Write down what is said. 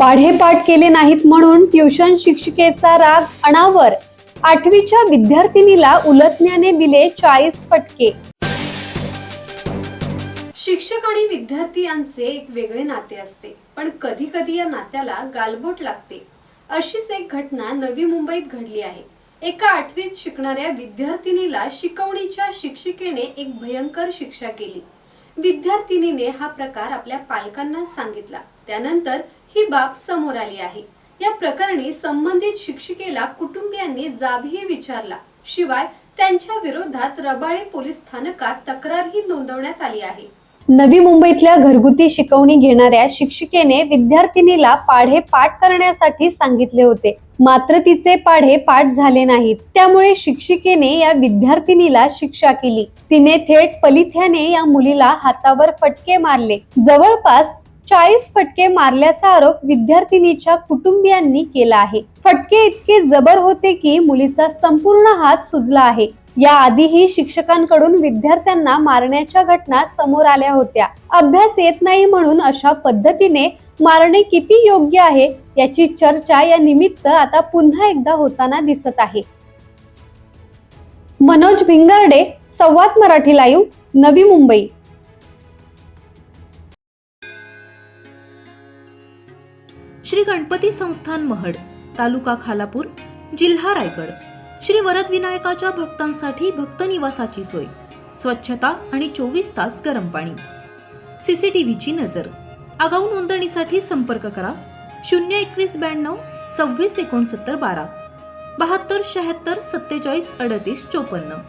पाढेपाठ केले नाहीत म्हणून ट्युशन शिक्षिकेचा राग अनावर, 8वीच्या विद्यार्थिनीला उलटण्याने दिले 40 फटके। शिक्षक आणि विद्यार्थी यांचे एक वेगळे नाते असते, पण कधी कधी या नात्याला गालबोट लागते। अशीच एक घटना नवी मुंबईत घडली आहे। एका 8वीत शिकणाऱ्या विद्यार्थिनीला शिकवणीच्या शिक्षिकेने एक भयंकर शिक्षा केली। विद्यार्थिनीने हा प्रकार आपल्या पालकांना सांगितला, त्यानंतर ही बाब समोर आली आहे। या प्रकरणी संबंधित शिक्षिकेला कुटुंबियांनी जाबही विचारला, शिवाय त्यांच्या विरोधात रबाळे पोलीस स्थानकात तक्रारही नोंदवण्यात आली आहे। नवी मुंबईतल्या घरगुती शिकवणी घेणाऱ्या शिक्षिकेने विद्यार्थिनीला पाढे पाठ करण्यासाठी सांगितले होते, मात्र तिचे पाढे पाठ झाले नाहीत। त्यामुळे शिक्षिकेने या विद्यार्थिनीला शिक्षा केली। तिने थेट पलिथ्याने या मुलीला हातावर फटके मारले। जवळपास 40 फटके मारल्याचा आरोप विद्यार्थिनीच्या कुटुंबियांनी केला आहे। फटके इतके जबर होते की मुलीचा संपूर्ण हात सुजला आहे। या आधीही शिक्षकांकडून विद्यार्थ्यांना मारण्याच्या घटना समोर आल्या होत्या। अभ्यास येत नाही म्हणून अशा पद्धतीने मारणे किती योग्य आहे याची चर्चा या निमित्त आता पुन्हा एकदा होताना दिसत आहे। मनोज भिंगारडे, संवाद मराठी लाईव्ह, नवी मुंबई। श्री गणपती संस्थान महड, तालुका खालापूर, जिल्हा रायगड। श्री वरद विनायकाच्या भक्तांसाठी भक्त निवासाची सोय, स्वच्छता आणि 24 तास गरम पाणी, सीसीटीव्हीची नजर। आगाऊ नोंदणीसाठी संपर्क करा 02192 26 69 12 72 76 47 38 54।